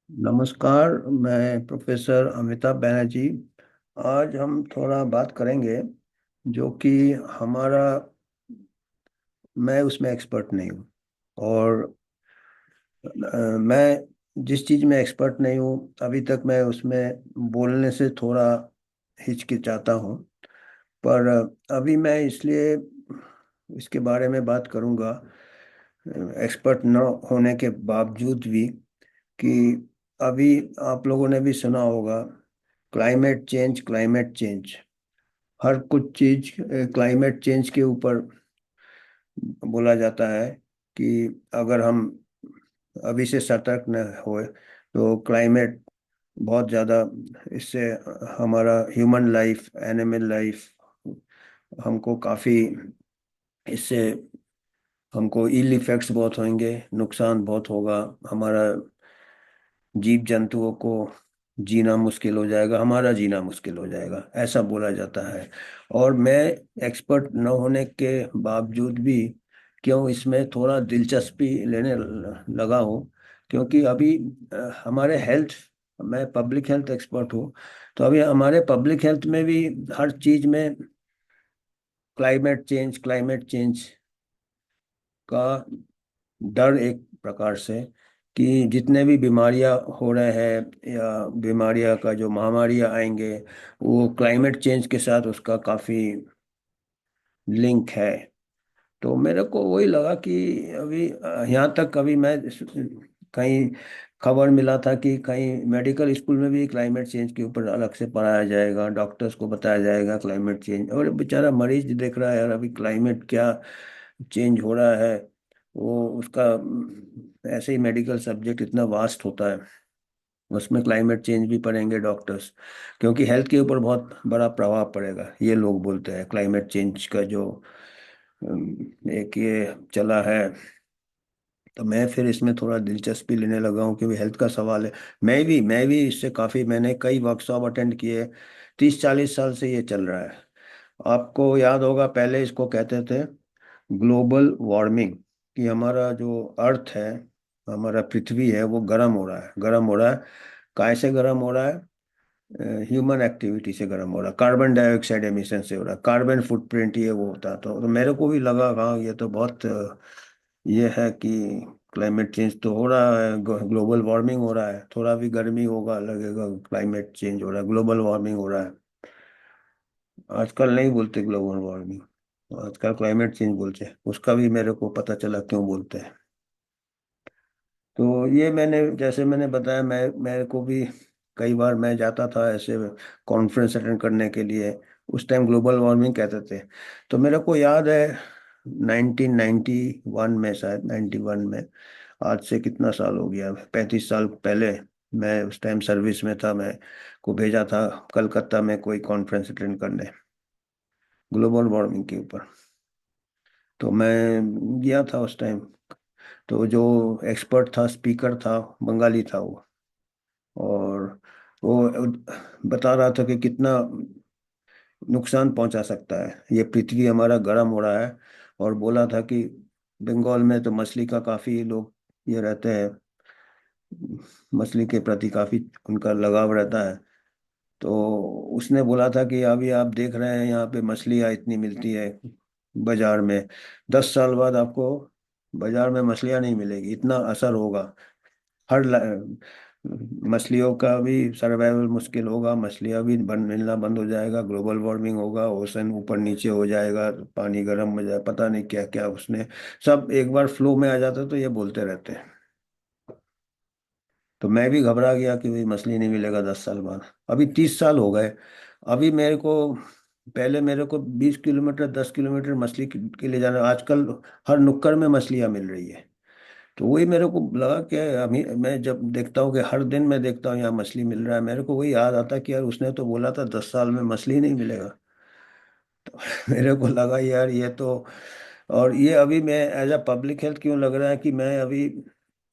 नमस्कार। मैं प्रोफेसर अमिताभ बैनर्जी। आज हम थोड़ा बात करेंगे जो कि हमारा मैं उसमें एक्सपर्ट नहीं हूँ। और मैं जिस चीज़ में एक्सपर्ट नहीं हूँ अभी तक मैं उसमें बोलने से थोड़ा हिचकिचाता हूँ। पर अभी मैं इसलिए इसके बारे में बात करूँगा, एक्सपर्ट न होने के बावजूद भी, कि अभी आप लोगों ने भी सुना होगा, क्लाइमेट चेंज क्लाइमेट चेंज। हर कुछ चीज क्लाइमेट चेंज के ऊपर बोला जाता है कि अगर हम अभी से सतर्क न होए तो क्लाइमेट बहुत ज़्यादा इससे हमारा ह्यूमन लाइफ, एनिमल लाइफ, हमको काफ़ी इससे हमको इल इफेक्ट्स बहुत होंगे, नुकसान बहुत होगा। हमारा जीव जंतुओं को जीना मुश्किल हो जाएगा, हमारा जीना मुश्किल हो जाएगा, ऐसा बोला जाता है। और मैं एक्सपर्ट न होने के बावजूद भी क्यों इसमें थोड़ा दिलचस्पी लेने लगा हूँ, क्योंकि अभी हमारे हेल्थ, मैं पब्लिक हेल्थ एक्सपर्ट हूँ। तो अभी हमारे पब्लिक हेल्थ में भी हर चीज में क्लाइमेट चेंज का डर, एक प्रकार से, कि जितने भी बीमारियां हो रहे हैं या बीमारियां का जो महामारियां आएंगे, वो क्लाइमेट चेंज के साथ उसका काफी लिंक है। तो मेरे को वही लगा कि अभी यहाँ तक कभी मैं कहीं खबर मिला था कि कहीं मेडिकल स्कूल में भी क्लाइमेट चेंज के ऊपर अलग से पढ़ाया जाएगा, डॉक्टर्स को बताया जाएगा क्लाइमेट चेंज। और बेचारा मरीज देख रहा है यार, अभी क्लाइमेट क्या चेंज हो रहा है। वो उसका ऐसे ही मेडिकल सब्जेक्ट इतना वास्ट होता है, उसमें क्लाइमेट चेंज भी पढ़ेंगे डॉक्टर्स, क्योंकि हेल्थ के ऊपर बहुत बड़ा प्रभाव पड़ेगा। ये लोग बोलते हैं क्लाइमेट चेंज का जो एक ये चला है। तो मैं फिर इसमें थोड़ा दिलचस्पी लेने लगा हूँ, क्योंकि हेल्थ का सवाल है। मैं भी इससे काफ़ी, मैंने कई वर्कशॉप अटेंड किए। 30-40 साल से ये चल रहा है। आपको याद होगा, पहले इसको कहते थे ग्लोबल वार्मिंग, कि हमारा जो अर्थ है, हमारा पृथ्वी है, वो गर्म हो रहा है, गर्म हो रहा है। काय से गर्म हो रहा है? ह्यूमन एक्टिविटी से गर्म हो रहा है, कार्बन डाइऑक्साइड एमिशन से हो रहा है, कार्बन फुटप्रिंट ये वो होता है। तो मेरे को भी लगा, हाँ ये तो बहुत ये है कि क्लाइमेट चेंज तो हो रहा है, ग्लोबल वार्मिंग हो रहा है, थोड़ा भी गर्मी होगा लगेगा क्लाइमेट चेंज हो रहा है, ग्लोबल वार्मिंग हो रहा है। आजकल नहीं बोलते ग्लोबल वार्मिंग, आजकल क्लाइमेट चेंज बोलते हैं। उसका भी मेरे को पता चला क्यों बोलते हैं। तो ये मैंने, जैसे मैंने बताया, मैं मेरे को भी कई बार मैं जाता था ऐसे कॉन्फ्रेंस अटेंड करने के लिए। उस टाइम ग्लोबल वार्मिंग कहते थे। तो मेरे को याद है 1991 में, शायद 91 में, आज से कितना साल हो गया, 35 साल पहले, मैं उस टाइम सर्विस में था। मैं को भेजा था कलकत्ता में कोई कॉन्फ्रेंस अटेंड करने ग्लोबल वार्मिंग के ऊपर। तो मैं गया था उस टाइम। तो जो एक्सपर्ट था, स्पीकर था, बंगाली था वो। और वो बता रहा था कि कितना नुकसान पहुंचा सकता है ये पृथ्वी हमारा गर्म हो रहा है। और बोला था कि बंगाल में तो मछली का काफी लोग ये रहते हैं, मछली के प्रति काफी उनका लगाव रहता है। तो उसने बोला था कि अभी आप देख रहे हैं यहाँ पे मछलियाँ इतनी मिलती है बाजार में, 10 साल बाद आपको बाजार में मछलियाँ नहीं मिलेगी, इतना असर होगा। हर मछलियों का भी सर्वाइवल मुश्किल होगा, मछलियाँ भी मिलना बंद हो जाएगा, ग्लोबल वार्मिंग होगा, ओशन ऊपर नीचे हो जाएगा, पानी गर्म हो जाए, पता नहीं क्या क्या उसने सब एक बार फ्लो में आ जाता, तो ये बोलते रहते हैं। तो मैं भी घबरा गया कि भाई मछली नहीं मिलेगा 10 साल बाद। अभी 30 साल हो गए। अभी मेरे को, पहले मेरे को 20 किलोमीटर 10 किलोमीटर मछली के लिए जाना, आजकल हर नुक्कड़ में मछलियाँ मिल रही है। तो वही मेरे को लगा कि अभी मैं जब देखता हूँ कि हर दिन मैं देखता हूँ यहाँ मछली मिल रहा है, मेरे को वही याद आता कि यार उसने तो बोला था 10 साल में मछली नहीं मिलेगा। तो मेरे को लगा यार ये तो, और ये अभी मैं एज अ पब्लिक हेल्थ क्यों लग रहा है कि मैं अभी,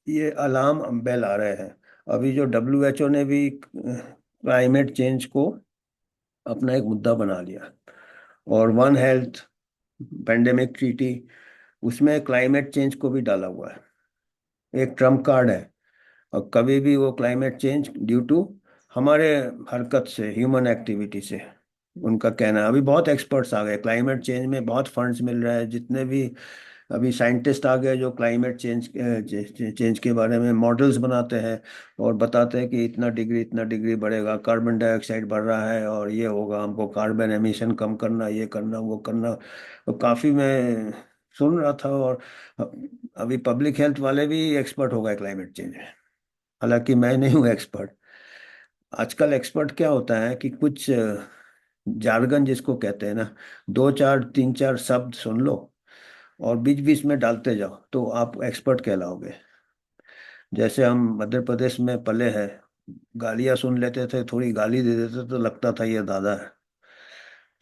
ये अलार्म बेल आ रहे हैं। अभी जो WHO ने भी क्लाइमेट चेंज को अपना एक मुद्दा बना लिया, और वन हेल्थ पेंडेमिक ट्रीटी, उसमें क्लाइमेट चेंज को भी डाला हुआ है, एक ट्रम्प कार्ड है। और कभी भी वो क्लाइमेट चेंज ड्यू टू हमारे हरकत से, ह्यूमन एक्टिविटी से, उनका कहना है। अभी बहुत एक्सपर्ट्स आ गए क्लाइमेट चेंज में, बहुत फंड्स मिल रहे हैं। जितने भी अभी साइंटिस्ट आ गए जो क्लाइमेट चेंज चेंज के बारे में मॉडल्स बनाते हैं और बताते हैं कि इतना डिग्री बढ़ेगा, कार्बन डाइऑक्साइड बढ़ रहा है और ये होगा, हमको कार्बन एमिशन कम करना, ये करना, वो करना। तो काफ़ी मैं सुन रहा था। और अभी पब्लिक हेल्थ वाले भी एक्सपर्ट हो गए क्लाइमेट चेंज में, हालांकि मैं नहीं हूँ एक्सपर्ट। आजकल एक्सपर्ट क्या होता है कि कुछ जार्गन जिसको कहते हैं ना, दो चार तीन चार शब्द सुन लो और बीच बीच में डालते जाओ तो आप एक्सपर्ट कहलाओगे। जैसे हम मध्य प्रदेश में पले हैं, गालियां सुन लेते थे, थोड़ी गाली दे देते तो लगता था ये दादा है।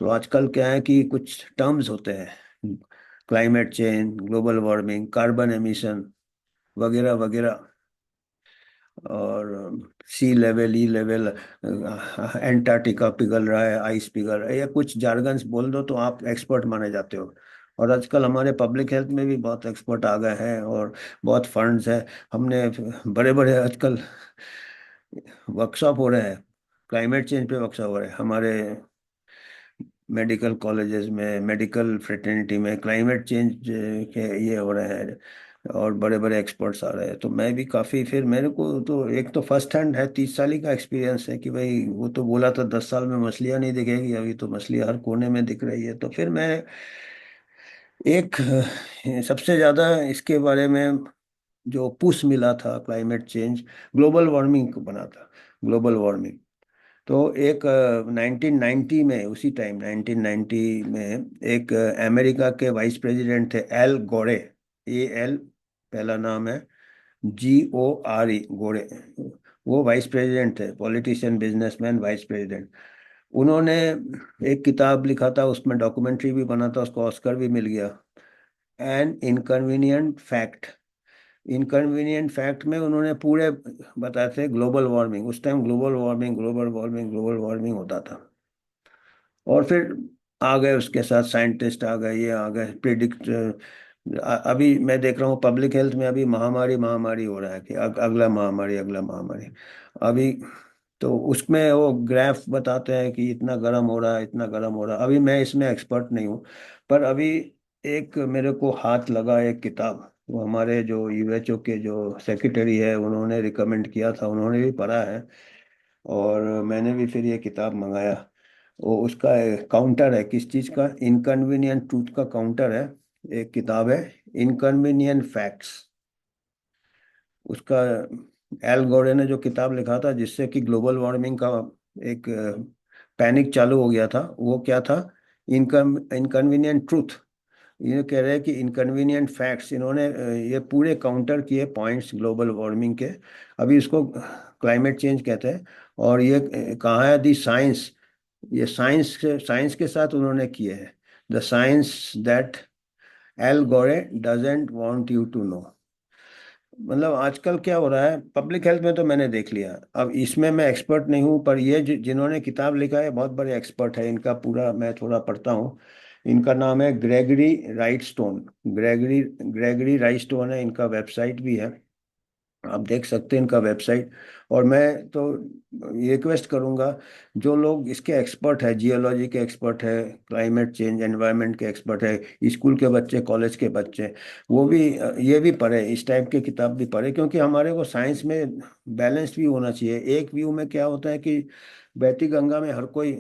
तो आजकल क्या है कि कुछ टर्म्स होते हैं, climate change, global warming, carbon emission वगैरह वगैरह, और सी लेवल, ई लेवल, एंटार्क्टिका पिघल रहा है, आइस पिघल रहा है, या कुछ जार्गन्स बोल दो तो आप एक्सपर्ट माने जाते हो। और आजकल हमारे पब्लिक हेल्थ में भी बहुत एक्सपर्ट आ गए हैं और बहुत फंड्स हैं। हमने बड़े बड़े आजकल वर्कशॉप हो रहे हैं, क्लाइमेट चेंज पे वर्कशॉप हो रहे हैं हमारे मेडिकल कॉलेजेस में, मेडिकल फ्रेटर्निटी में, क्लाइमेट चेंज के ये हो रहे हैं और बड़े बड़े एक्सपर्ट्स आ रहे हैं। तो मैं भी काफ़ी, फिर मेरे को तो एक तो फर्स्ट हैंड है, 30 साल का एक्सपीरियंस है कि भाई वो तो बोला था 10 साल में मछलियाँ नहीं दिखेगी, अभी तो मछलियाँ हर कोने में दिख रही है। तो फिर मैं एक सबसे ज़्यादा इसके बारे में जो पुश मिला था क्लाइमेट चेंज, ग्लोबल वार्मिंग को बना था, ग्लोबल वार्मिंग। तो एक 1990 में, उसी टाइम 1990 में एक अमेरिका के वाइस प्रेसिडेंट थे, एल गोरे, AL पहला नाम है, GORE, गोरे। वो वाइस प्रेसिडेंट थे, पॉलिटिशियन, बिजनेसमैन, वाइस प्रेसिडेंट। उन्होंने एक किताब लिखा था, उसमें डॉक्यूमेंट्री भी बना था, उसको ऑस्कर भी मिल गया, an inconvenient fact. Inconvenient fact में उन्होंने पूरे बताए थे ग्लोबल वार्मिंग। उस time global warming, global warming, global warming होता था। और फिर आ गए उसके साथ साइंटिस्ट आ गए, ये आ गए प्रिडिक्ट। अभी मैं देख रहा हूँ पब्लिक हेल्थ में अभी महामारी महामारी हो रहा है कि अगला महामारी, अगला महामारी। अभी तो उसमें वो ग्राफ बताते हैं कि इतना गर्म हो रहा है, इतना गर्म हो रहा है। अभी मैं इसमें एक्सपर्ट नहीं हूँ, पर अभी एक मेरे को हाथ लगा एक किताब, वो हमारे जो WHO के जो सेक्रेटरी है उन्होंने रिकमेंड किया था, उन्होंने भी पढ़ा है और मैंने भी फिर ये किताब मंगाया। वो उसका काउंटर है, किस चीज़ का, इनकन्वीनियंट ट्रूथ का काउंटर है। एक किताब है इनकन्वीनियंट फैक्ट्स, उसका एल गोरे ने जो किताब लिखा था, जिससे कि ग्लोबल वार्मिंग का एक पैनिक चालू हो गया था, वो क्या था, इनकन्वीनियंट ट्रूथ। ये कह रहे हैं कि इनकन्वीनियंट फैक्ट्स, इन्होंने ये पूरे काउंटर किए पॉइंट्स ग्लोबल वार्मिंग के। अभी इसको क्लाइमेट चेंज कहते हैं। और ये कहाँ है, दी साइंस, ये साइंस के साथ उन्होंने किए हैं, the science that Al Gore doesn't want you to know. मतलब आजकल क्या हो रहा है पब्लिक हेल्थ में, तो मैंने देख लिया। अब इसमें मैं एक्सपर्ट नहीं हूँ, पर ये जिन्होंने किताब लिखा है बहुत बड़े एक्सपर्ट है। इनका पूरा मैं थोड़ा पढ़ता हूँ। इनका नाम है ग्रेगरी राइटस्टोन, ग्रेगरी राइटस्टोन है, इनका वेबसाइट भी है, आप देख सकते हैं इनका वेबसाइट। और मैं तो ये रिक्वेस्ट करूंगा, जो लोग इसके एक्सपर्ट है, जियोलॉजी के एक्सपर्ट है, क्लाइमेट चेंज एनवायरनमेंट के एक्सपर्ट है, स्कूल के बच्चे, कॉलेज के बच्चे, वो भी ये भी पढ़े, इस टाइप की किताब भी पढ़े, क्योंकि हमारे को साइंस में बैलेंस भी होना चाहिए। एक व्यू में क्या होता है कि बहती गंगा में हर कोई,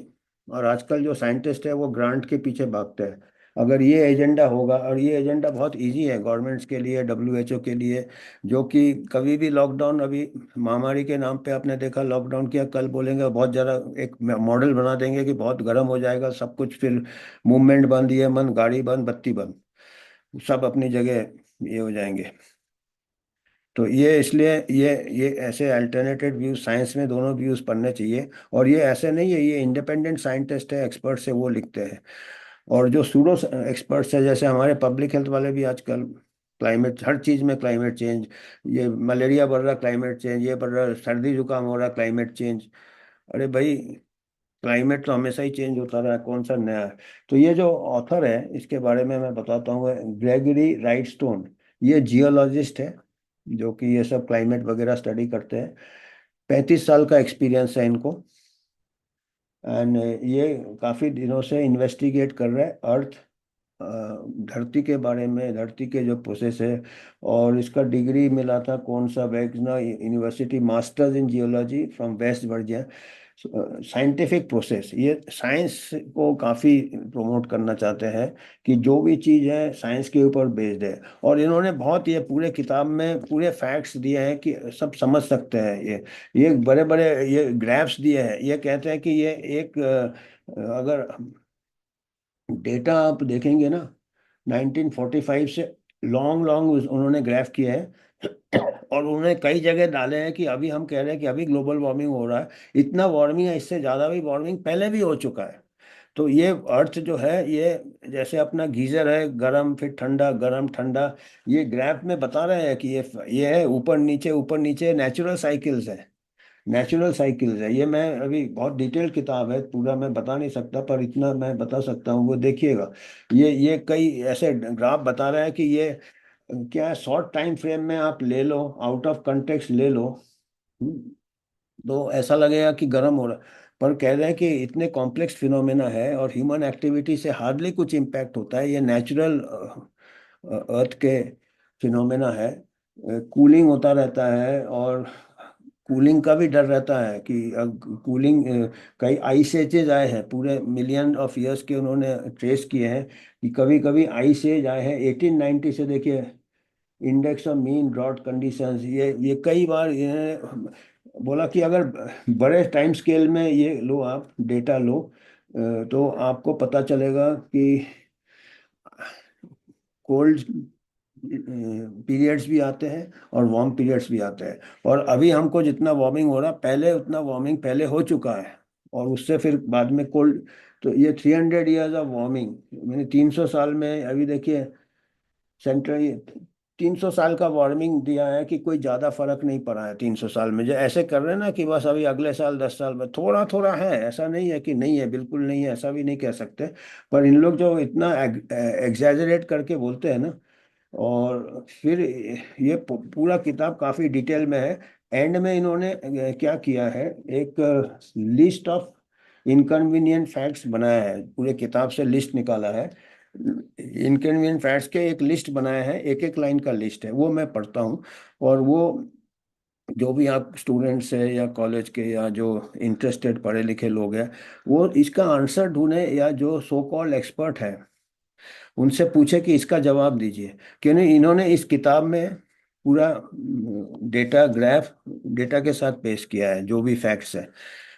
और आजकल जो साइंटिस्ट है वो ग्रांट के पीछे भागते हैं। अगर ये एजेंडा होगा, और ये एजेंडा बहुत इजी है गवर्नमेंट्स के लिए, WHO के लिए, जो कि कभी भी लॉकडाउन, अभी महामारी के नाम पे आपने देखा लॉकडाउन किया, कल बोलेंगे बहुत ज़्यादा, एक मॉडल बना देंगे कि बहुत गर्म हो जाएगा सब कुछ, फिर मूवमेंट बंद, ये बंद, गाड़ी बंद, बत्ती बंद, सब अपनी जगह ये हो जाएंगे। तो ये इसलिए ये ऐसे अल्टरनेटेड व्यूज, साइंस में दोनों व्यूज पढ़ने चाहिए। और ये ऐसे नहीं है, ये इंडिपेंडेंट साइंटिस्ट है, एक्सपर्ट्स है, वो लिखते हैं। और जो सूडो एक्सपर्ट्स है, जैसे हमारे पब्लिक हेल्थ वाले भी आजकल क्लाइमेट, हर चीज़ में क्लाइमेट चेंज, ये मलेरिया बढ़ रहा क्लाइमेट चेंज, ये बढ़ रहा, सर्दी जुकाम हो रहा क्लाइमेट चेंज। अरे भाई, क्लाइमेट तो हमेशा ही चेंज होता रहा है, कौन सा नया है। तो ये जो ऑथर है इसके बारे में मैं बताता हूँ, ग्रेगरी राइटस्टोन, ये जियोलॉजिस्ट है, जो कि ये सब क्लाइमेट वगैरह स्टडी करते हैं। 35 साल का एक्सपीरियंस है इनको। एंड ये काफ़ी दिनों से इन्वेस्टिगेट कर रहे हैं अर्थ, धरती के बारे में, धरती के जो प्रोसेस है। और इसका डिग्री मिला था कौन सा, Wagner university, masters in geology from waste Virginia. Scientific process, ये साइंस को काफ़ी प्रमोट करना चाहते हैं कि जो भी चीज़ है साइंस के ऊपर बेस्ड है। और इन्होंने बहुत, ये पूरे किताब में पूरे फैक्ट्स दिए हैं कि सब समझ सकते हैं। ये बड़े बड़े ये ग्राफ्स दिए हैं। ये कहते हैं कि ये एक अगर डेटा आप देखेंगे ना, 1945 से लॉन्ग लॉन्ग उन्होंने ग्राफ किए हैं। और उन्होंने कई जगह डाले हैं कि अभी हम कह रहे हैं कि अभी ग्लोबल वार्मिंग हो रहा है, इतना वार्मिंग है, इससे ज़्यादा भी वार्मिंग पहले भी हो चुका है। तो ये अर्थ जो है, ये जैसे अपना गीजर है, गरम फिर ठंडा, गरम ठंडा, ये ग्राफ में बता रहे हैं कि ये है ऊपर नीचे नेचुरल साइकिल्स है। नेचुरल साइकिल्स है। ये मैं अभी बहुत डिटेल किताब है, पूरा मैं बता नहीं सकता, पर इतना मैं बता सकता हूँ, वो देखिएगा। ये कई ऐसे ग्राफ बता रहे हैं कि ये क्या है, शॉर्ट टाइम फ्रेम में आप ले लो, आउट ऑफ कंटेक्स्ट ले लो, हम्म, तो ऐसा लगेगा कि गर्म हो रहा है। पर कह रहे हैं कि इतने कॉम्प्लेक्स फिनोमेना है और ह्यूमन एक्टिविटी से हार्डली कुछ इम्पैक्ट होता है, ये नेचुरल अर्थ के फिनोमेना है। कूलिंग होता रहता है, और कूलिंग का भी डर रहता है कि कूलिंग, कई आइस एजेज आए हैं पूरे मिलियन ऑफ ईयर्स के, उन्होंने ट्रेस किए हैं कि कभी कभी आइस एज आए हैं 1890 से। देखिए, index of mean drought conditions, ये कई बार ये बोला कि अगर बड़े टाइम स्केल में ये लो, आप डेटा लो, तो आपको पता चलेगा कि कोल्ड पीरियड्स भी आते हैं और वार्म पीरियड्स भी आते हैं। और अभी हमको जितना वार्मिंग हो रहा, पहले उतना वार्मिंग पहले हो चुका है, और उससे फिर बाद में कोल्ड। तो ये 300 ईयर्स ऑफ वार्मिंग, मैंने 300 साल में, अभी देखिए सेंट्रल, 300 साल का वार्मिंग दिया है कि कोई ज़्यादा फर्क नहीं पड़ा है 300 साल में। जो ऐसे कर रहे हैं ना कि बस अभी अगले साल 10 साल में थोड़ा थोड़ा है, ऐसा नहीं है कि नहीं है, बिल्कुल नहीं है, ऐसा भी नहीं कह सकते। पर इन लोग जो इतना एग्जैजरेट करके बोलते हैं ना, और फिर ये पूरा किताब काफी डिटेल में है। एंड में इन्होंने क्या किया है, एक लिस्ट ऑफ इनकन्वीनियंट फैक्ट्स बनाया है, पूरे किताब से लिस्ट निकाला है। इनकन्वीनियंट फैक्ट्स के एक लिस्ट बनाया है, एक एक लाइन का लिस्ट है, वो मैं पढ़ता हूँ। और वो जो भी आप स्टूडेंट्स है या कॉलेज के या जो इंटरेस्टेड पढ़े लिखे लोग हैं, वो इसका आंसर ढूंढे, या जो सो कॉल्ड एक्सपर्ट है उनसे पूछे कि इसका जवाब दीजिए। क्यों नहीं, इन्होंने इस किताब में पूरा डेटा ग्राफ डेटा के साथ पेश किया है, जो भी फैक्ट्स है,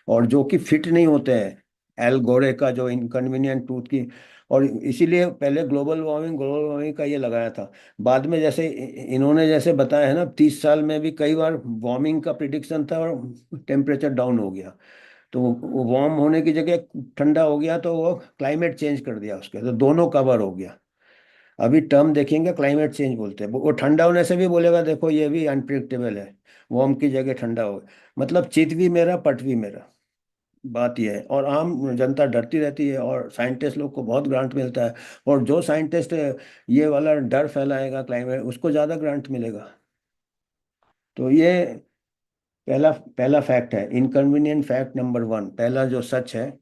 और जो कि फिट नहीं होते हैं एल गोरे का जो इनकन्वीनियंट ट्रूथ की। और इसीलिए पहले ग्लोबल वार्मिंग का ये लगाया था। बाद में जैसे इन्होंने जैसे बताया है ना, 30 साल में भी कई बार वार्मिंग का प्रिडिक्शन था और टेम्परेचर डाउन हो गया। तो वो वार्म होने की जगह ठंडा हो गया, तो वो क्लाइमेट चेंज कर दिया उसके, तो दोनों कवर हो गया। अभी टर्म देखेंगे, क्लाइमेट चेंज बोलते हैं, वो ठंडा होने से भी बोलेगा देखो ये भी अनप्रिडिक्टेबल है, वार्म की जगह ठंडा हो गया। मतलब चित भी मेरा पट भी मेरा, बात यह है। और आम जनता डरती रहती है, और साइंटिस्ट लोग को बहुत ग्रांट मिलता है। और जो साइंटिस्ट ये वाला डर फैलाएगा क्लाइमेट, उसको ज़्यादा ग्रांट मिलेगा। तो ये पहला पहला फैक्ट है, इनकन्वीनियंट फैक्ट नंबर 1, पहला जो सच है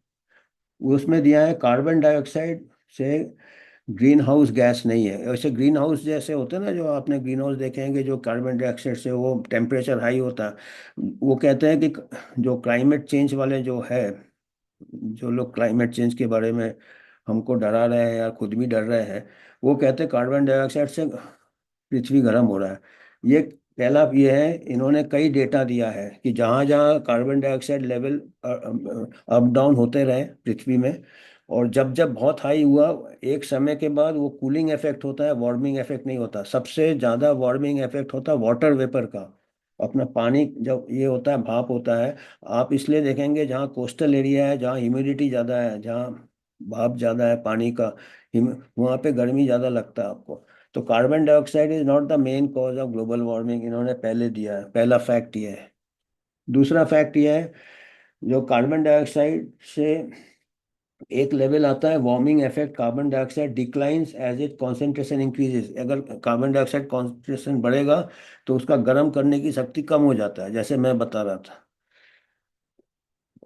उसमें दिया है, कार्बन डाइऑक्साइड से ग्रीन हाउस गैस नहीं है। वैसे ग्रीन हाउस जैसे होते हैं ना, जो आपने ग्रीन हाउस देखेंगे, जो कार्बन डाइऑक्साइड से वो टेम्परेचर हाई होता है, वो कहते हैं कि जो क्लाइमेट चेंज वाले जो है, जो लोग क्लाइमेट चेंज के बारे में हमको डरा रहे हैं या खुद भी डर रहे हैं, वो कहते हैं कार्बन डाइऑक्साइड से पृथ्वी गर्म हो रहा है। ये पहला ये है, इन्होंने कई डेटा दिया है कि जहाँ जहाँ carbon dioxide level up down होते रहे पृथ्वी में, और जब जब बहुत हाई हुआ, एक समय के बाद वो कूलिंग इफेक्ट होता है, वार्मिंग इफेक्ट नहीं होता। सबसे ज़्यादा वार्मिंग इफेक्ट होता है वाटर वेपर का, अपना पानी जब ये होता है, भाप होता है। आप इसलिए देखेंगे जहाँ कोस्टल एरिया है, जहाँ ह्यूमिडिटी ज़्यादा है, जहाँ भाप ज़्यादा है पानी का, वहाँ पे गर्मी ज़्यादा लगता है आपको। तो carbon dioxide is not the main cause of global warming, इन्होंने पहले दिया है, पहला फैक्ट ये है। दूसरा फैक्ट ये है, जो कार्बन डाइऑक्साइड से एक लेवल आता है warming effect, carbon dioxide declines as it concentration increases. अगर कार्बन डाइऑक्साइड कॉन्सेंट्रेशन बढ़ेगा तो उसका गर्म करने की शक्ति कम हो जाता है, जैसे मैं बता रहा था।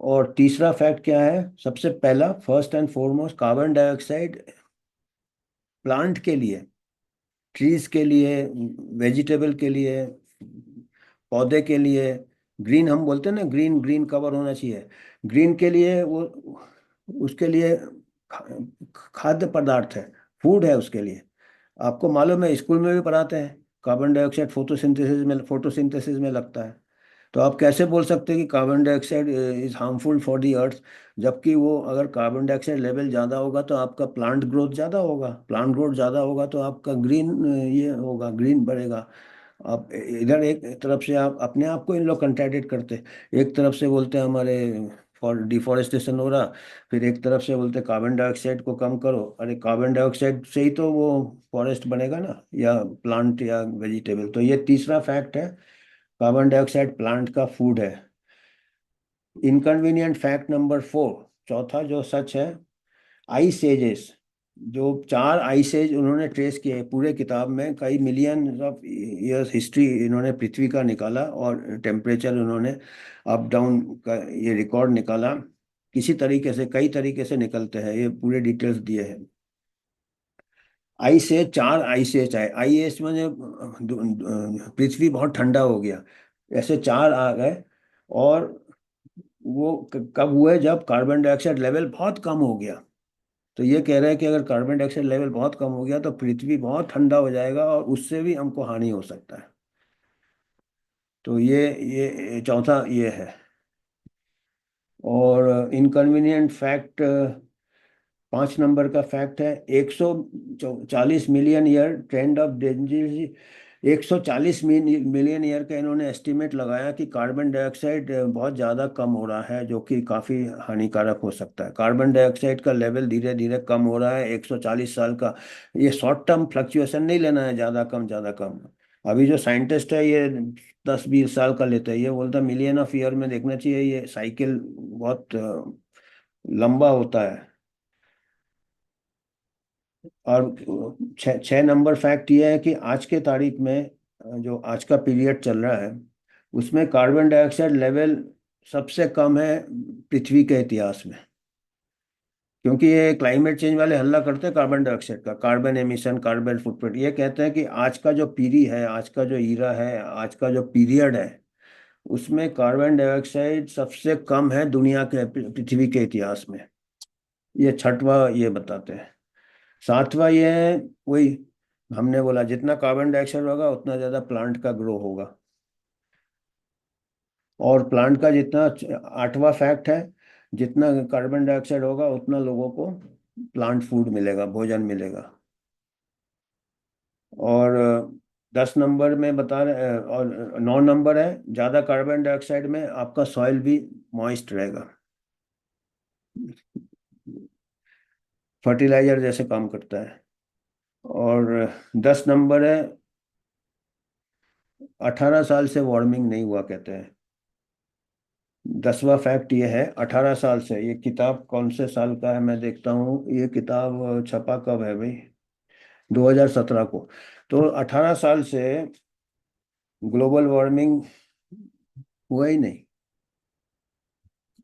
और तीसरा फैक्ट क्या है, सबसे पहला first and foremost, carbon dioxide plant के लिए, ट्रीज के लिए, वेजिटेबल के लिए, पौधे के लिए, ग्रीन हम बोलते हैं ना, ग्रीन ग्रीन कवर होना चाहिए, ग्रीन के लिए वो, उसके लिए खाद्य पदार्थ है, फूड है उसके लिए। आपको मालूम है, स्कूल में भी पढ़ाते हैं, कार्बन डाइऑक्साइड फोटोसिंथेसिस में लगता है। तो आप कैसे बोल सकते हैं कि carbon dioxide is harmful for the earth, जबकि वो, अगर कार्बन डाइऑक्साइड लेवल ज़्यादा होगा तो आपका प्लांट ग्रोथ ज़्यादा होगा, प्लांट ग्रोथ ज़्यादा होगा तो आपका ग्रीन ये होगा, ग्रीन बढ़ेगा। आप इधर एक तरफ से आप अपने आप को इन लोग कंट्राडिक्ट करते, एक तरफ से बोलते हैं हमारे फॉर डिफॉरेस्टेशन हो रहा, फिर एक तरफ से बोलते कार्बन डाइऑक्साइड को कम करो। अरे कार्बन डाइऑक्साइड से ही तो वो फॉरेस्ट बनेगा ना, या प्लांट या वेजिटेबल। तो ये तीसरा फैक्ट है, कार्बन डाइऑक्साइड प्लांट का फूड है। इनकन्वीनियंट फैक्ट नंबर 4, चौथा जो सच है, आइस एजेस, जो 4 आइस एज उन्होंने ट्रेस किए हैं पूरे किताब में, कई मिलियन ऑफ ईयर्स हिस्ट्री इन्होंने पृथ्वी का निकाला, और टेम्परेचर उन्होंने अप डाउन का ये रिकॉर्ड निकाला, किसी तरीके से, कई तरीके से निकलते हैं, ये पूरे डिटेल्स दिए हैं। आइस एज, 4 आइस एज आए, आई एज में पृथ्वी बहुत ठंडा हो गया, ऐसे 4 आ गए। और वो कब हुए, जब कार्बन डाइऑक्साइड लेवल बहुत कम हो गया। तो ये कह रहे हैं कि अगर कार्बन डाइऑक्साइड लेवल बहुत कम हो गया तो पृथ्वी बहुत ठंडा हो जाएगा और उससे भी हमको हानि हो सकता है। तो ये चौथा ये है। और इनकन्वीनियंट फैक्ट, 5 नंबर का फैक्ट है, 140 million year trend of danger, 140 million year का इन्होंने एस्टिमेट लगाया कि कार्बन डाइऑक्साइड बहुत ज़्यादा कम हो रहा है, जो कि काफ़ी हानिकारक हो सकता है। कार्बन डाइऑक्साइड का लेवल धीरे धीरे कम हो रहा है 140 साल का। ये शॉर्ट टर्म फ्लक्चुएशन नहीं लेना है, ज़्यादा कम ज़्यादा कम। अभी जो साइंटिस्ट है ये 10-20 साल का लेता है, ये बोलता मिलियन ऑफ ईयर में देखना चाहिए, ये साइकिल बहुत लंबा होता है। और 6 नंबर फैक्ट ये है कि आज के तारीख में जो आज का पीरियड चल रहा है उसमें कार्बन डाइऑक्साइड लेवल सबसे कम है पृथ्वी के इतिहास में। क्योंकि ये क्लाइमेट चेंज वाले हल्ला करते हैं कार्बन डाइऑक्साइड का, कार्बन एमिशन, कार्बन फुटप्रिंट, ये कहते हैं कि आज का जो पीरी है, आज का जो ईरा है, आज का जो पीरियड है, उसमें कार्बन डाइऑक्साइड सबसे कम है दुनिया के, पृथ्वी के इतिहास में। ये छठवां ये बताते हैं। सातवां ये है, वही हमने बोला, जितना कार्बन डाइऑक्साइड होगा उतना ज्यादा प्लांट का ग्रो होगा। और प्लांट का जितना, आठवां फैक्ट है, जितना कार्बन डाइऑक्साइड होगा उतना लोगों को प्लांट फूड मिलेगा, भोजन मिलेगा। और 10 नंबर में बता रहे, और 9 नंबर है, ज्यादा कार्बन डाइऑक्साइड में आपका सॉइल भी मॉइस्ट रहेगा, फर्टिलाइजर जैसे काम करता है। और 10 नंबर है, 18 साल से वार्मिंग नहीं हुआ कहते हैं। 10वां फैक्ट ये है, 18 साल से, ये किताब कौन से साल का है मैं देखता हूँ, ये किताब छपा कब है भाई, 2017 को। तो 18 साल से ग्लोबल वार्मिंग हुआ ही नहीं,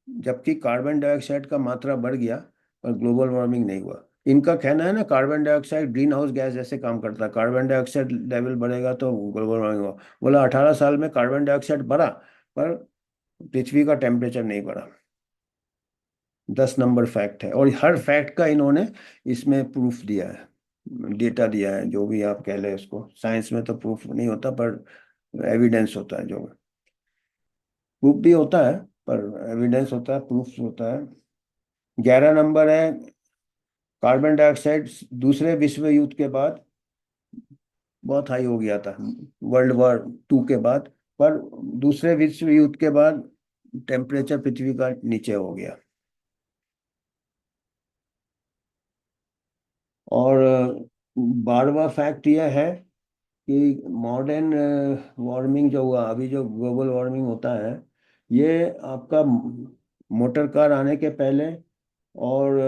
जबकि कार्बन डाइऑक्साइड का मात्रा बढ़ गया पर ग्लोबल वार्मिंग नहीं हुआ। इनका कहना है ना, carbon dioxide green house gas जैसे काम करता है, कार्बन डाइऑक्साइड लेवल बढ़ेगा तो ग्लोबल वार्मिंग हुआ। बोला 18 साल में कार्बन डाइऑक्साइड बढ़ा पर पृथ्वी का टेम्परेचर नहीं बढ़ा। 10 नंबर फैक्ट है, और हर फैक्ट का इन्होंने इसमें प्रूफ दिया है, डेटा दिया है, जो भी आप कह ले उसको, साइंस में तो प्रूफ नहीं होता पर एविडेंस होता है, जो प्रूफ भी होता है पर एविडेंस होता है, प्रूफ होता है। 11 नंबर है, कार्बन डाइऑक्साइड दूसरे विश्व युद्ध के बाद बहुत हाई हो गया था, वर्ल्ड वॉर 2 के बाद, पर दूसरे विश्व युद्ध के बाद टेम्परेचर पृथ्वी का नीचे हो गया। और 12वां फैक्ट यह है कि मॉडर्न वार्मिंग जो हुआ, अभी जो ग्लोबल वार्मिंग होता है, ये आपका मोटर कार आने के पहले और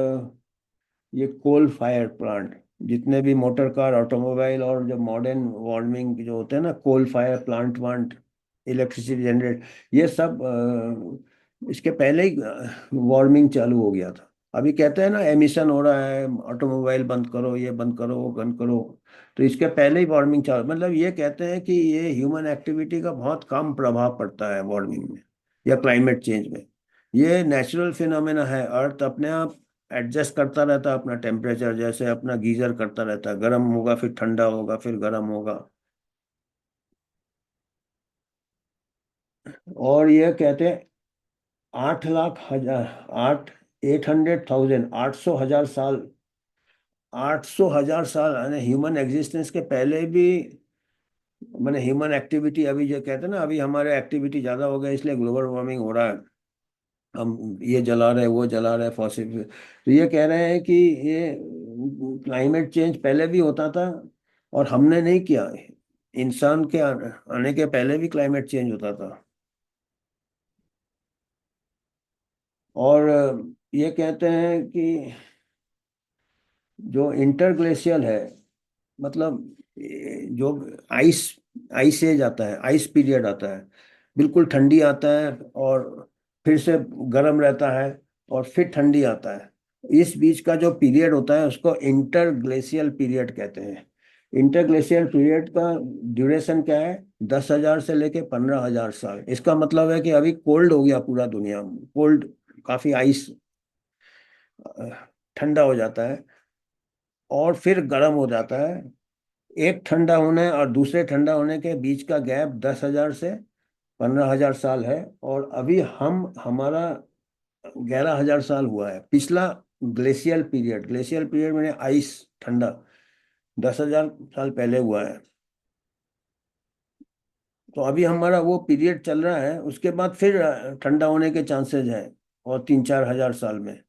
ये कोल फायर प्लांट, जितने भी मोटर कार, ऑटोमोबाइल और जो मॉडर्न वार्मिंग जो होते हैं ना, coal fire plant want, electricity generate, ये सब इसके पहले ही वार्मिंग चालू हो गया था। अभी कहते हैं ना एमिशन हो रहा है, ऑटोमोबाइल बंद करो, ये बंद करो, वो बंद करो, तो इसके पहले ही वार्मिंग चालू, मतलब ये कहते हैं कि ये ह्यूमन एक्टिविटी का बहुत कम प्रभाव पड़ता है वार्मिंग में या क्लाइमेट चेंज में। ये नेचुरल फिनोमेना है, अर्थ अपने आप एडजस्ट करता रहता है अपना टेम्परेचर, जैसे अपना गीजर करता रहता है, गर्म होगा फिर ठंडा होगा फिर गर्म होगा। और ये कहते हैं 8 लाख हजार, आठ 800,000, 800,000 साल, 800,000 साल यानी ह्यूमन एग्जिस्टेंस के पहले भी, मैंने ह्यूमन एक्टिविटी, अभी जो कहते हैं ना अभी हमारे एक्टिविटी ज्यादा हो गया इसलिए ग्लोबल वार्मिंग हो रहा है, हम ये जला रहे हैं वो जला रहे हैं फॉसिल, तो ये कह रहे हैं कि ये क्लाइमेट चेंज पहले भी होता था और हमने नहीं किया, इंसान के आने के पहले भी क्लाइमेट चेंज होता था। और ये कहते हैं कि जो इंटरग्लेशियल है, मतलब जो आइस आइस एज आता है, आइस पीरियड आता है, बिल्कुल ठंडी आता है और फिर से गर्म रहता है और फिर ठंडी आता है, इस बीच का जो पीरियड होता है उसको इंटरग्लेशियल पीरियड कहते हैं। इंटरग्लेशियल पीरियड का ड्यूरेशन क्या है, 10,000 से लेके 15,000 साल। इसका मतलब है कि अभी कोल्ड हो गया पूरा दुनिया, कोल्ड, काफी आइस ठंडा हो जाता है और फिर गर्म हो जाता है। एक ठंडा होने और दूसरे ठंडा होने के बीच का गैप 10,000 से 15,000 साल है, और अभी हम हमारा 11,000 साल हुआ है पिछला ग्लेशियल पीरियड। ग्लेशियल पीरियड में आइस ठंडा 10,000 साल पहले हुआ है। तो अभी हमारा वो पीरियड चल रहा है, उसके बाद फिर ठंडा होने के चांसेस हैं, और 3-4 हजार साल में।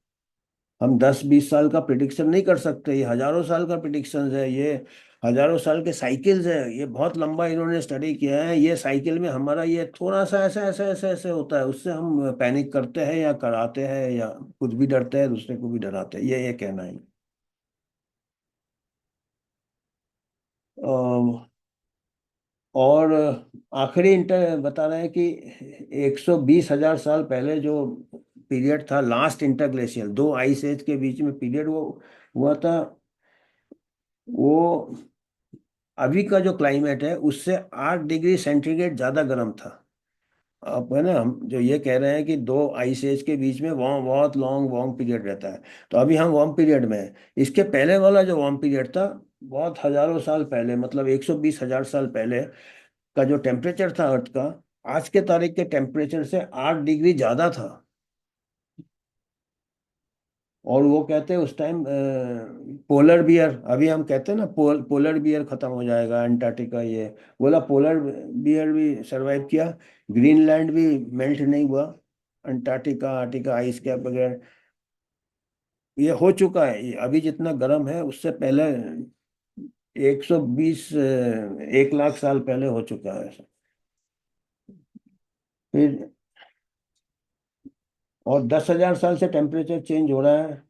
हम 10-20 साल का प्रिडिक्शन नहीं कर सकते, ये हजारों साल का प्रिडिक्शन है, ये हजारों साल के साइकिल्स है, ये बहुत लंबा इन्होंने स्टडी किया है। ये साइकिल में हमारा ये थोड़ा सा ऐसे ऐसे ऐसे ऐसे होता है, उससे हम पैनिक करते हैं या कराते हैं या खुद भी डरते हैं, दूसरे को भी डराते हैं, ये कहना है। और आखिरी इंटर बता रहे हैं कि 120,000 साल पहले जो पीरियड था, लास्ट इंटरग्लेशियल, दो आइस एज के बीच में पीरियड वो हुआ था, वो अभी का जो क्लाइमेट है उससे 8 डिग्री सेंटीग्रेड ज्यादा गर्म था। अब है ना, हम जो ये कह रहे हैं कि दो आइस एज के बीच में वार्म, बहुत लॉन्ग वार्म पीरियड रहता है, तो अभी हम वार्म पीरियड में हैं। इसके पहले वाला जो वार्म पीरियड था, बहुत हजारों साल पहले, मतलब 120,000 साल पहले का जो टेम्परेचर था अर्थ का, आज के तारीख के टेम्परेचर से 8 डिग्री ज्यादा था। और वो कहते हैं उस टाइम पोलर बियर, अभी हम कहते हैं ना पोलर बियर खत्म हो जाएगा अंटार्कटिका, ये बोला पोलर बियर भी सरवाइव किया, ग्रीनलैंड भी मेल्ट नहीं हुआ, अंटार्कटिका आर्टिका आइस कैप वगैरह ये हो चुका है। ये अभी जितना गर्म है उससे पहले 120, 1 लाख साल पहले हो चुका है। फिर और 10,000 साल से टेम्परेचर चेंज हो रहा है।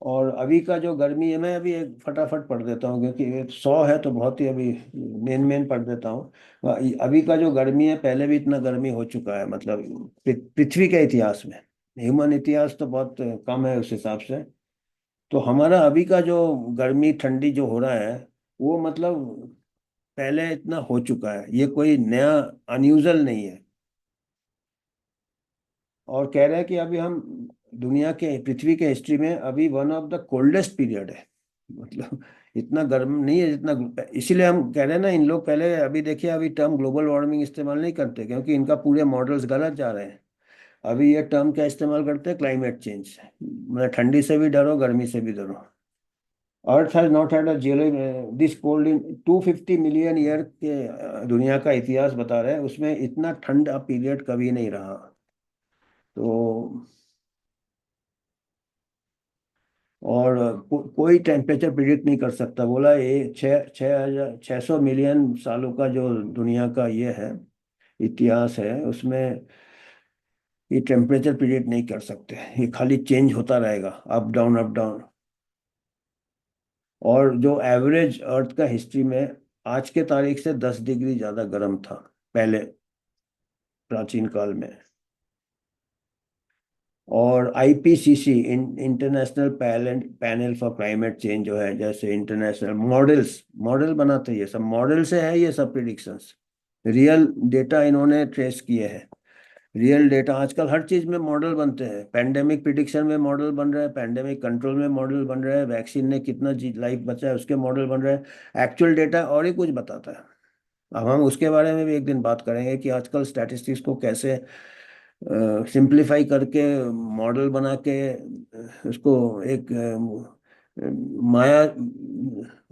और अभी का जो गर्मी है, मैं अभी एक फटाफट पढ़ देता हूँ क्योंकि 100 है तो बहुत ही अभी मेन मेन पढ़ देता हूँ। अभी का जो गर्मी है, पहले भी इतना गर्मी हो चुका है, मतलब पृथ्वी के इतिहास में, ह्यूमन इतिहास तो बहुत कम है उस हिसाब से। तो हमारा अभी का जो गर्मी ठंडी जो हो रहा है, वो मतलब पहले इतना हो चुका है, ये कोई नया अनयूजल नहीं है। और कह रहे हैं कि अभी हम दुनिया के, पृथ्वी के हिस्ट्री में अभी one of the coldest period है, मतलब इतना गर्म नहीं है जितना, इसीलिए हम कह रहे हैं ना, इन लोग पहले, अभी देखिए अभी टर्म ग्लोबल वार्मिंग इस्तेमाल नहीं करते क्योंकि इनका पूरे मॉडल्स गलत जा रहे हैं। अभी ये टर्म क्या इस्तेमाल करते हैं, क्लाइमेट चेंज, मतलब ठंडी से भी डरो, गर्मी से भी डरो। Earth has not had a this cold in 250 million year के, दुनिया का इतिहास बता रहे हैं, उसमें इतना ठंडा पीरियड कभी नहीं रहा। तो और कोई टेम्परेचर प्रिडिक्ट नहीं कर सकता, बोला ये 600 मिलियन सालों का जो दुनिया का ये है इतिहास है, उसमें ये टेम्परेचर प्रिडिक्ट नहीं कर सकते, ये खाली चेंज होता रहेगा, अप डाउन अप डाउन। और जो एवरेज अर्थ का हिस्ट्री में आज के तारीख से 10 डिग्री ज्यादा गर्म था पहले, प्राचीन काल में। और IPCC, international panel for climate change जो है, जैसे इंटरनेशनल मॉडल्स, मॉडल बनाते हैं, ये सब मॉडल से है, ये सब प्रिडिक्शंस, रियल डेटा इन्होंने ट्रेस किए हैं। रियल डेटा, आजकल हर चीज में मॉडल बनते हैं, पेंडेमिक प्रिडिक्शन में मॉडल बन रहा है, पेंडेमिक कंट्रोल में मॉडल बन रहा है, वैक्सीन ने कितना लाइफ बचा है उसके मॉडल बन रहे हैं, एक्चुअल डेटा और ही कुछ बताता है। अब हम उसके बारे में भी एक दिन बात करेंगे कि आजकल स्टैटिस्टिक्स को कैसे सिंप्लीफाई करके, मॉडल बना के, उसको एक माया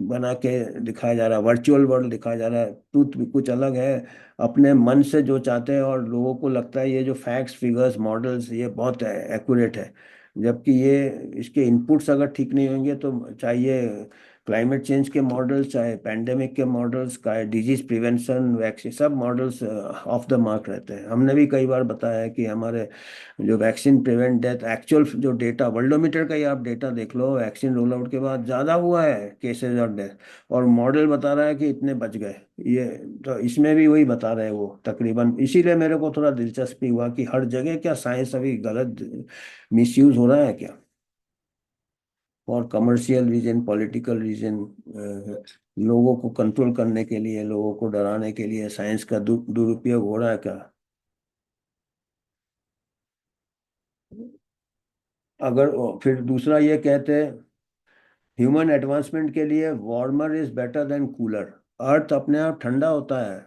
बना के दिखाया जा रहा है, वर्चुअल वर्ल्ड दिखाया जा रहा है। ट्रूथ भी कुछ अलग है, अपने मन से जो चाहते हैं, और लोगों को लगता है ये जो फैक्ट्स फिगर्स मॉडल्स ये बहुत एक्यूरेट है, जबकि ये, इसके इनपुट्स अगर ठीक नहीं होंगे तो चाहिए क्लाइमेट चेंज के मॉडल्स, चाहे पैंडेमिक के मॉडल्स, चाहे डिजीज प्रिवेंशन वैक्सीन, सब मॉडल्स ऑफ द मार्क रहते हैं। हमने भी कई बार बताया है कि हमारे जो वैक्सीन प्रिवेंट डेथ, एक्चुअल जो डेटा वर्ल्डोमीटर का ही आप डेटा देख लो, वैक्सीन रोल आउट के बाद ज़्यादा हुआ है केसेस और डेथ, और मॉडल बता रहा है कि इतने बच गए। ये तो इसमें भी वही बता रहे हैं वो तकरीबन। इसीलिए मेरे को थोड़ा दिलचस्पी हुआ कि हर जगह क्या साइंस अभी गलत मिसयूज हो रहा है क्या, और कमर्शियल रीजन, पॉलिटिकल रीजन, लोगों को कंट्रोल करने के लिए, लोगों को डराने के लिए साइंस का दुरुपयोग हो रहा है क्या। अगर फिर दूसरा ये कहते हैं, ह्यूमन एडवांसमेंट के लिए warmer is better than cooler. Earth अपने आप ठंडा होता है,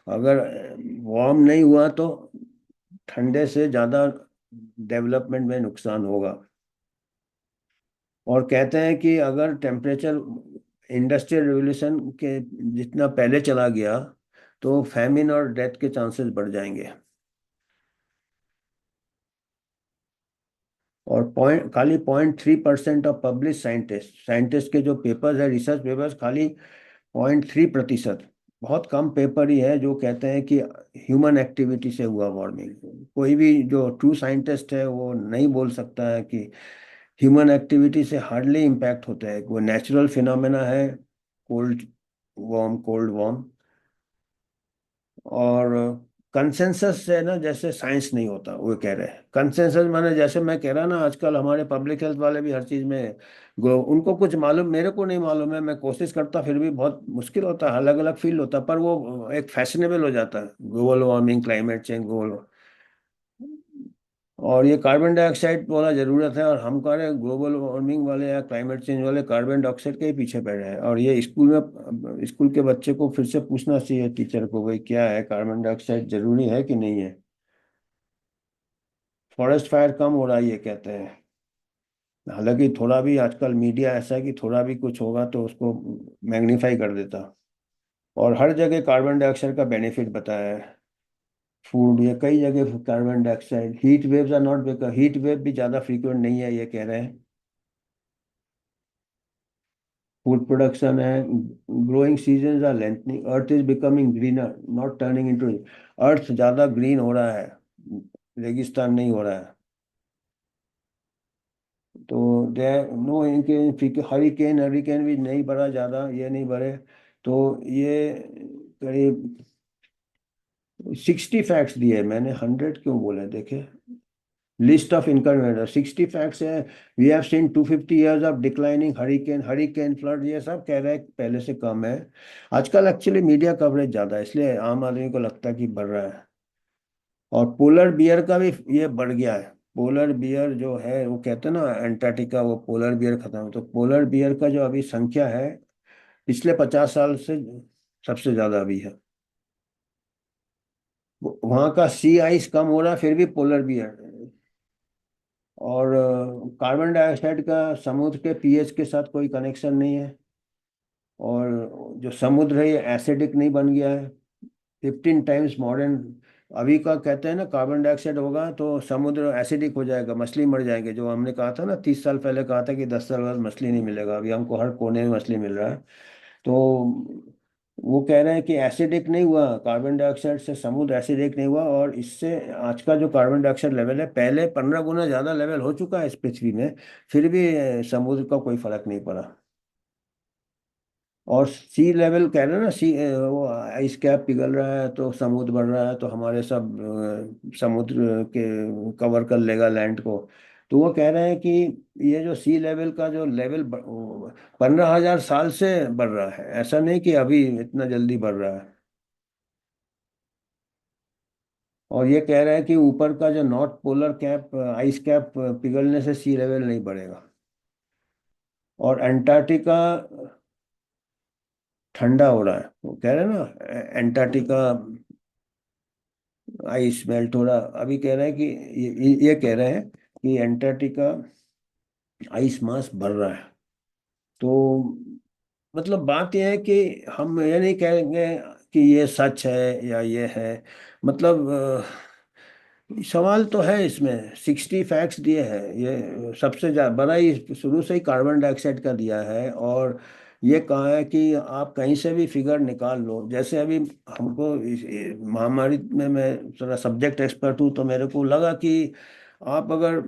अगर वार्म नहीं हुआ तो ठंडे से ज़्यादा डेवलपमेंट में नुकसान होगा। और कहते हैं कि अगर टेम्परेचर इंडस्ट्रियल रिवोल्यूशन के जितना पहले चला गया तो फैमिन और डेथ के चांसेस बढ़ जाएंगे। और खाली 0.3% ऑफ पब्लिश साइंटिस्ट, साइंटिस्ट के जो पेपर्स है, रिसर्च पेपर्स, खाली 0.3%, बहुत कम पेपर ही है जो कहते हैं कि ह्यूमन एक्टिविटी से हुआ वार्मिंग। कोई भी जो ट्रू साइंटिस्ट है वो नहीं बोल सकता है कि ह्यूमन एक्टिविटी से हार्डली इम्पैक्ट होता है, वो नेचुरल फिनोमेना है, कोल्ड वार्म कोल्ड वार्म। और कंसेंसस से ना, जैसे साइंस नहीं होता वो कह रहे हैं, कंसेंसस माने जैसे मैं कह रहा ना, आजकल हमारे पब्लिक हेल्थ वाले भी हर चीज में उनको कुछ मालूम, मेरे को नहीं मालूम है, मैं कोशिश करता फिर भी बहुत मुश्किल होता है, अलग अलग फील्ड होता है, पर वो एक फैशनेबल हो जाता है, global warming, climate change, global. और ये कार्बन डाइऑक्साइड वाला जरूरत है, और हम कह रहे हैं ग्लोबल वार्मिंग वाले या क्लाइमेट चेंज वाले कार्बन डाइऑक्साइड के ही पीछे पड़ रहे हैं। और ये स्कूल में, स्कूल के बच्चे को फिर से पूछना चाहिए टीचर को, भाई क्या है कार्बन डाइऑक्साइड, जरूरी है कि नहीं है। फॉरेस्ट फायर कम हो रहा है ये कहते हैं, हालांकि थोड़ा भी आजकल मीडिया ऐसा है कि थोड़ा भी कुछ होगा तो उसको मैग्नीफाई कर देता। और हर जगह कार्बन डाइऑक्साइड का बेनिफिट बताया है, फूड, ये कई जगह carbon dioxide, heat waves are not, heat wave भी ज़्यादा फ्रीक्वेंट नहीं है ये कह रहे हैं। फूड प्रोडक्शन है, growing seasons are lengthening, earth is becoming greener not turning into, earth ज़्यादा ग्रीन हो रहा है, रेगिस्तान नहीं हो रहा है। तो दे नो इनके हरिकेन, हरिकेन भी नहीं बढ़ा ज़्यादा, ये नहीं बढ़े। तो ये करीब 60 फैक्ट्स दिए, मैंने 100 क्यों बोले देखे, लिस्ट ऑफ इनकम 60 फैक्ट्स है। We have seen 250 years of declining hurricane, hurricane flood, ये सब कह रहे हैं पहले से कम है। आजकल एक्चुअली मीडिया कवरेज ज़्यादा है, इसलिए आम आदमी को लगता है कि बढ़ रहा है। और पोलर बियर का भी ये बढ़ गया है। पोलर बियर जो है, वो कहते हैं ना अंटार्कटिका, वो पोलर बियर खत्म है, तो पोलर बियर का जो अभी संख्या है पिछले 50 साल से सबसे ज्यादा अभी है। वहाँ का सी आइस कम हो रहा है, फिर भी पोलर बियर। और कार्बन डाइऑक्साइड का समुद्र के पीएच के साथ कोई कनेक्शन नहीं है। और जो समुद्र है ये एसिडिक नहीं बन गया है, 15 टाइम्स मॉडर्न। अभी का कहते हैं ना, कार्बन डाइऑक्साइड होगा तो समुद्र एसिडिक हो जाएगा, मछली मर जाएंगे, जो हमने कहा था ना 30 साल पहले कहा था कि 10 साल बाद मछली नहीं मिलेगा, अभी हमको हर कोने में मछली मिल रहा है। तो वो कह रहे हैं कि एसिडिक नहीं हुआ, कार्बन डाइऑक्साइड से समुद्र एसिडिक नहीं हुआ, और इससे आज का जो कार्बन डाइऑक्साइड लेवल है, पहले 15 गुना ज़्यादा लेवल हो चुका है इस पृथ्वी में, फिर भी समुद्र का कोई फर्क नहीं पड़ा। और सी लेवल कह रहे हैं ना, वो आइस कैप पिघल रहा है तो समुद्र बढ़ रहा है, तो हमारे सब समुद्र के कवर कर लेगा लैंड को। तो वो कह रहे हैं कि ये जो सी लेवल का जो लेवल 15,000 साल से बढ़ रहा है, ऐसा नहीं कि अभी इतना जल्दी बढ़ रहा है। और ये कह रहे हैं कि ऊपर का जो north polar cap ice cap पिघलने से सी लेवल नहीं बढ़ेगा। और अंटार्कटिका ठंडा हो रहा है, वो कह रहे हैं ना, अंटार्कटिका आइस मेल्ट हो रहा। अभी कह रहे हैं कि ये कह रहे हैं कि अंटार्कटिका आइस मास बढ़ रहा है। तो मतलब बात यह है कि हम ये नहीं कहेंगे कि ये सच है या ये है। मतलब सवाल तो है इसमें, 60 फैक्ट्स दिए हैं, ये सबसे बड़ा ही शुरू से ही कार्बन डाइऑक्साइड का दिया है। और ये कहा है कि आप कहीं से भी फिगर निकाल लो। जैसे अभी हमको महामारी में, मैं थोड़ा सब्जेक्ट एक्सपर्ट हूँ, तो मेरे को लगा कि आप अगर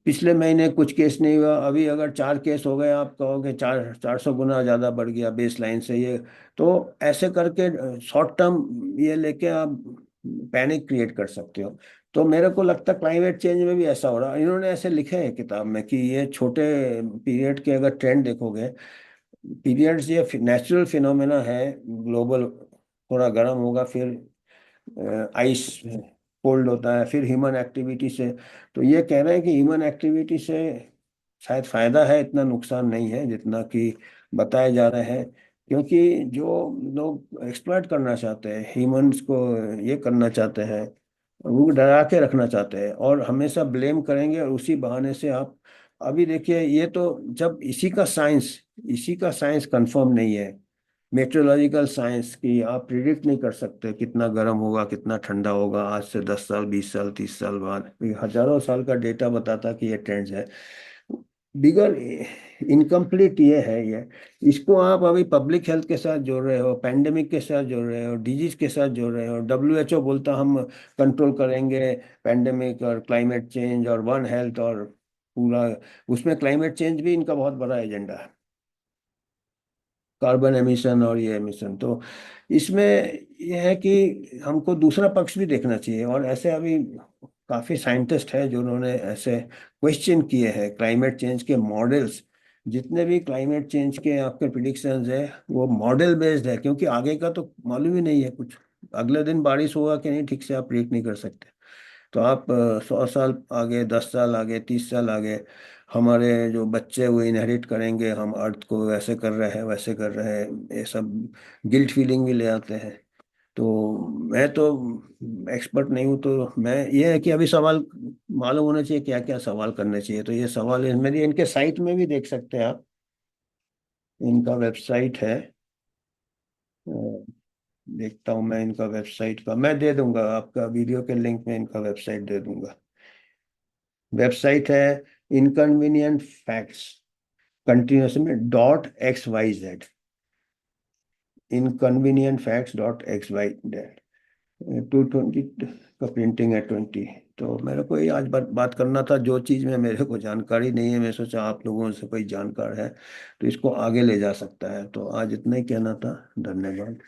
पिछले महीने कुछ केस नहीं हुआ, अभी अगर 4 केस हो गए, आप कहोगे 400 गुना ज़्यादा बढ़ गया बेस लाइन से ये। तो ऐसे करके शॉर्ट टर्म ये लेके आप पैनिक क्रिएट कर सकते हो। तो मेरे को लगता है क्लाइमेट चेंज में भी ऐसा हो रहा है। इन्होंने ऐसे लिखे है किताब में कि ये छोटे पीरियड के अगर ट्रेंड देखोगे, पीरियड्स ये नेचुरल फिनोमेना है। ग्लोबल थोड़ा गर्म होगा, फिर आइस कोल्ड होता है, फिर ह्यूमन एक्टिविटी से। तो ये कह रहे हैं कि ह्यूमन एक्टिविटी से शायद फायदा है, इतना नुकसान नहीं है जितना कि बताए जा रहे हैं। क्योंकि जो लोग एक्सप्लॉइट करना चाहते हैं ह्यूमंस को, ये करना चाहते हैं, वो डरा के रखना चाहते हैं और हमेशा ब्लेम करेंगे, और उसी बहाने से आप अभी देखिए, ये तो जब इसी का साइंस कंफर्म नहीं है, मेट्रोलॉजिकल साइंस की आप प्रिडिक्ट नहीं कर सकते कितना गर्म होगा कितना ठंडा होगा आज से 10 साल 20 साल 30 साल बाद। ये हजारों साल का डेटा बताता कि ये ट्रेंड्स है। बिगर इनकम्प्लीट ये है ये। इसको आप अभी पब्लिक हेल्थ के साथ जोड़ रहे हो, पेंडेमिक के साथ जोड़ रहे हो, डिजीज के साथ जोड़ रहे हो। WHO बोलता हम कंट्रोल करेंगे पेंडेमिक और क्लाइमेट चेंज और वन हेल्थ, और पूरा उसमें क्लाइमेट चेंज भी इनका बहुत बड़ा एजेंडा है, कार्बन एमिशन और ये एमिशन। तो इसमें यह है कि हमको दूसरा पक्ष भी देखना चाहिए। और ऐसे अभी काफी साइंटिस्ट हैं जो उन्होंने ऐसे क्वेश्चन किए हैं क्लाइमेट चेंज के मॉडल्स। जितने भी क्लाइमेट चेंज के आपके प्रिडिक्शंस है, वो मॉडल बेस्ड है, क्योंकि आगे का तो मालूम ही नहीं है कुछ। अगले दिन बारिश होगा कि नहीं ठीक से आप प्रिडिक्ट नहीं कर सकते। तो आप 100 साल आगे, 10 साल आगे, 30 साल आगे, हमारे जो बच्चे वो इनहेरिट करेंगे, हम अर्थ को ऐसे कर रहे हैं वैसे कर रहे हैं, ये सब गिल्ट फीलिंग भी ले आते हैं। तो मैं तो एक्सपर्ट नहीं हूँ, तो मैं ये है कि अभी सवाल मालूम होना चाहिए क्या क्या सवाल करने चाहिए। तो ये सवाल मेरी इनके साइट में भी देख सकते हैं आप। इनका वेबसाइट है, अ, देखता हूँ मैं इनका वेबसाइट का, मैं दे दूंगा आपका वीडियो के लिंक में, इनका वेबसाइट दे दूंगा। वेबसाइट है इनकन्वीनियंट फैक्ट्स कंटिन्यूस में .xyz, inconvenientfacts.xyz। 220 का प्रिंटिंग है, 20। तो मेरे को ये आज बात करना था, जो चीज़ में मेरे को जानकारी नहीं है, मैं सोचा आप लोगों से कोई जानकार है तो इसको आगे ले जा सकता है। तो आज इतना ही कहना था, धन्यवाद।